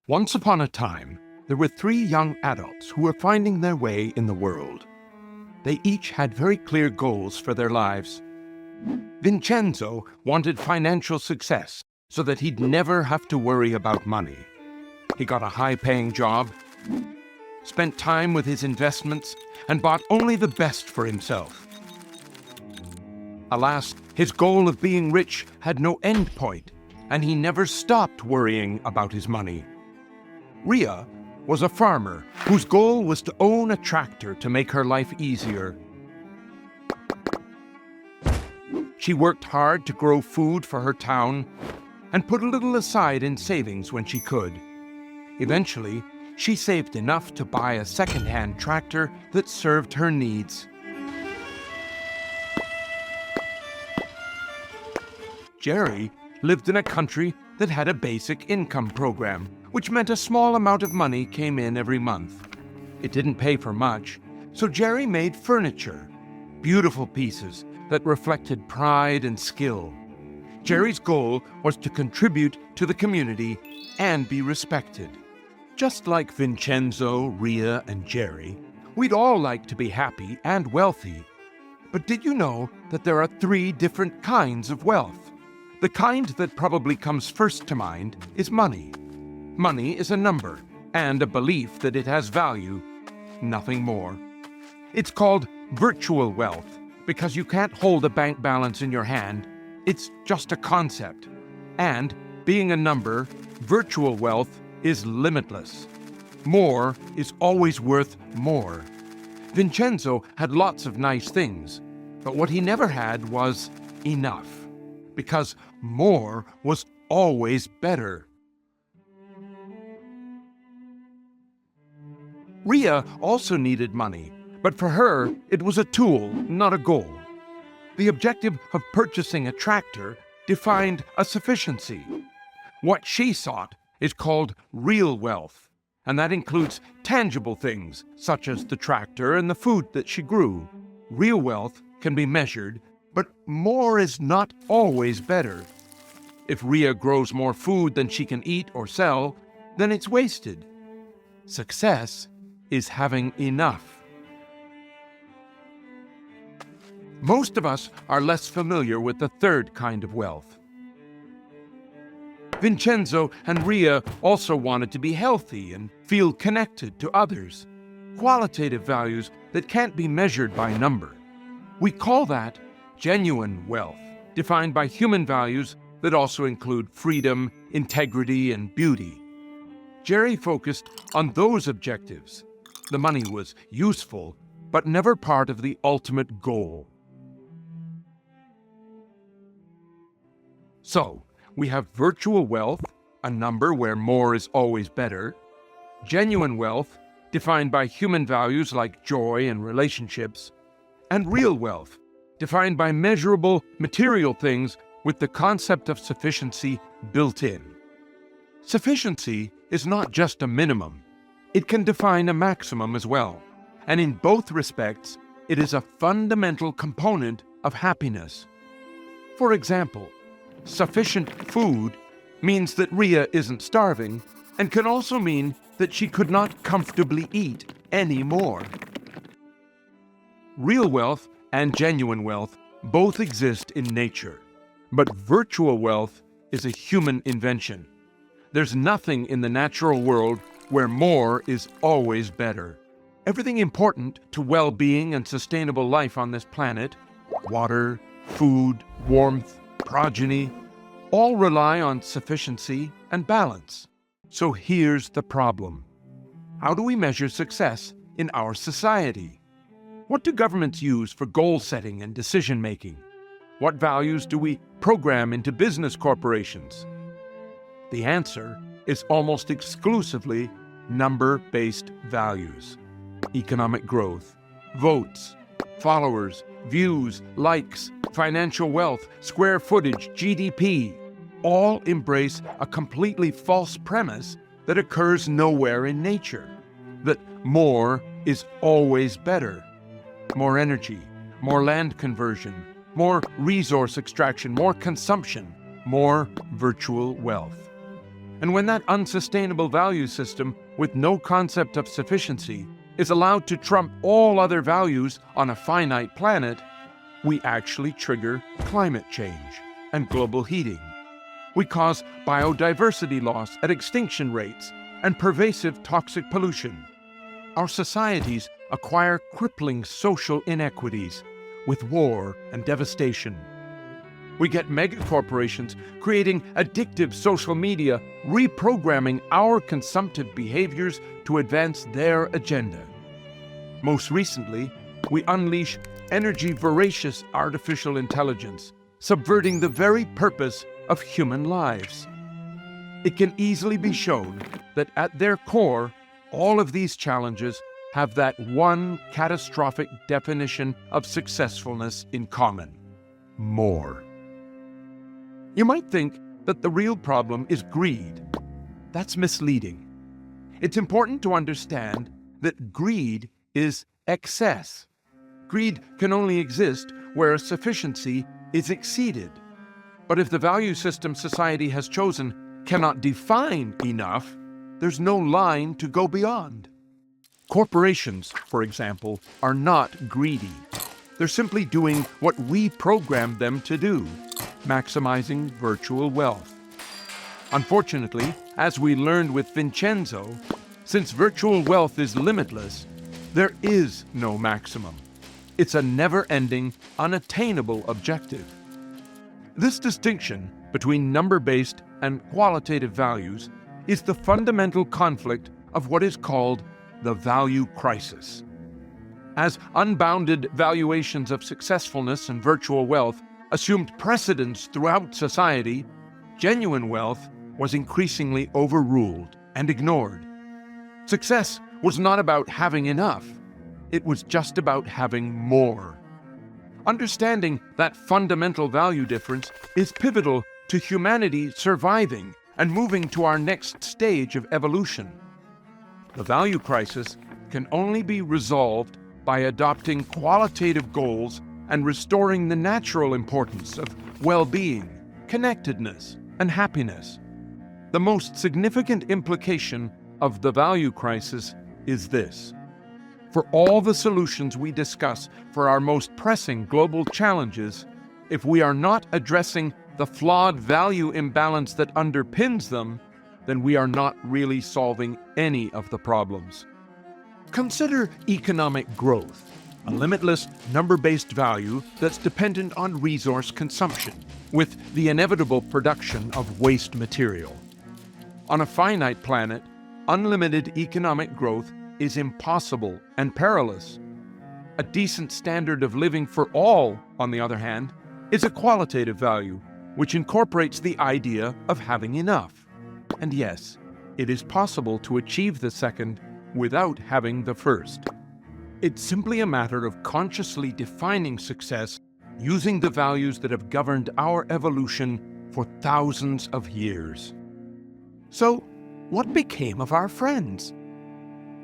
Once upon a time, there were three young adults who were finding their way in the world. They each had very clear goals for their lives. Vincenzo wanted financial success so that he'd never have to worry about money. He got a high-paying job, spent time with his investments, and bought only the best for himself. Alas, his goal of being rich had no end point, and he never stopped worrying about his money. Ria was a farmer whose goal was to own a tractor to make her life easier. She worked hard to grow food for her town and put a little aside in savings when she could. Eventually, she saved enough to buy a second-hand tractor that served her needs. Jerry lived in a country that had a basic income program, which meant a small amount of money came in every month. It didn't pay for much, so Jerry made furniture, beautiful pieces that reflected pride and skill. Jerry's goal was to contribute to the community and be respected. Just like Vincenzo, Ria, and Jerry, we'd all like to be happy and wealthy. But did you know that there are three different kinds of wealth? The kind that probably comes first to mind is money. Money is a number and a belief that it has value, nothing more. It's called virtual wealth because you can't hold a bank balance in your hand. It's just a concept. And being a number, virtual wealth is limitless. More is always worth more. Vincenzo had lots of nice things, but what he never had was enough, because more was always better. Ria also needed money, but for her, it was a tool, not a goal. The objective of purchasing a tractor defined a sufficiency. What she sought is called real wealth, and that includes tangible things, such as the tractor and the food that she grew. Real wealth can be measured, but more is not always better. If Ria grows more food than she can eat or sell, then it's wasted. Success is having enough. Most of us are less familiar with the third kind of wealth. Vincenzo and Ria also wanted to be healthy and feel connected to others, qualitative values that can't be measured by number. We call that genuine wealth, defined by human values that also include freedom, integrity, and beauty. Jerry focused on those objectives. The money was useful, but never part of the ultimate goal. So, we have virtual wealth, a number where more is always better, genuine wealth, defined by human values like joy and relationships, and real wealth, defined by measurable material things with the concept of sufficiency built in. Sufficiency is not just a minimum. It can define a maximum as well, and in both respects, it is a fundamental component of happiness. For example, sufficient food means that Ria isn't starving, and can also mean that she could not comfortably eat any more. Real wealth and genuine wealth both exist in nature, but virtual wealth is a human invention. There's nothing in the natural world where more is always better. Everything important to well-being and sustainable life on this planet, water, food, warmth, progeny, all rely on sufficiency and balance. So here's the problem. How do we measure success in our society? What do governments use for goal setting and decision making? What values do we program into business corporations? The answer is almost exclusively number-based values. Economic growth, votes, followers, views, likes, financial wealth, square footage, GDP, all embrace a completely false premise that occurs nowhere in nature, that more is always better. More energy, more land conversion, more resource extraction, more consumption, more virtual wealth. And when that unsustainable value system with no concept of sufficiency is allowed to trump all other values on a finite planet, we actually trigger climate change and global heating. We cause biodiversity loss at extinction rates and pervasive toxic pollution. Our societies acquire crippling social inequities with war and devastation. We get megacorporations creating addictive social media, reprogramming our consumptive behaviors to advance their agenda. Most recently, we unleash energy-voracious artificial intelligence, subverting the very purpose of human lives. It can easily be shown that at their core, all of these challenges have that one catastrophic definition of successfulness in common: more. You might think that the real problem is greed. That's misleading. It's important to understand that greed is excess. Greed can only exist where sufficiency is exceeded. But if the value system society has chosen cannot define enough, there's no line to go beyond. Corporations, for example, are not greedy. They're simply doing what we programmed them to do, maximizing virtual wealth. Unfortunately, as we learned with Vincenzo, since virtual wealth is limitless, there is no maximum. It's a never-ending, unattainable objective. This distinction between number-based and qualitative values is the fundamental conflict of what is called the value crisis. As unbounded valuations of successfulness and virtual wealth assumed precedence throughout society, genuine wealth was increasingly overruled and ignored. Success was not about having enough. It was just about having more. Understanding that fundamental value difference is pivotal to humanity surviving and moving to our next stage of evolution. The value crisis can only be resolved by adopting qualitative goals and restoring the natural importance of well-being, connectedness, and happiness. The most significant implication of the value crisis is this: for all the solutions we discuss for our most pressing global challenges, if we are not addressing the flawed value imbalance that underpins them, then we are not really solving any of the problems. Consider economic growth, a limitless, number-based value that's dependent on resource consumption, with the inevitable production of waste material. On a finite planet, unlimited economic growth is impossible and perilous. A decent standard of living for all, on the other hand, is a qualitative value, which incorporates the idea of having enough. And yes, it is possible to achieve the second without having the first. It's simply a matter of consciously defining success using the values that have governed our evolution for thousands of years. So, what became of our friends?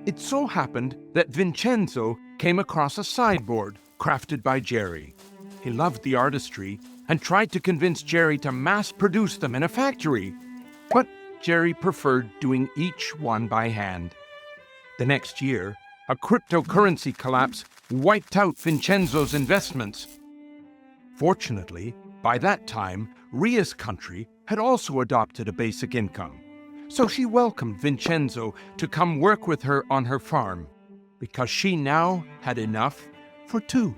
It so happened that Vincenzo came across a sideboard crafted by Jerry. He loved the artistry and tried to convince Jerry to mass-produce them in a factory. But Jerry preferred doing each one by hand. The next year, a cryptocurrency collapse wiped out Vincenzo's investments. Fortunately, by that time, Ria's country had also adopted a basic income. So she welcomed Vincenzo to come work with her on her farm, because she now had enough for two.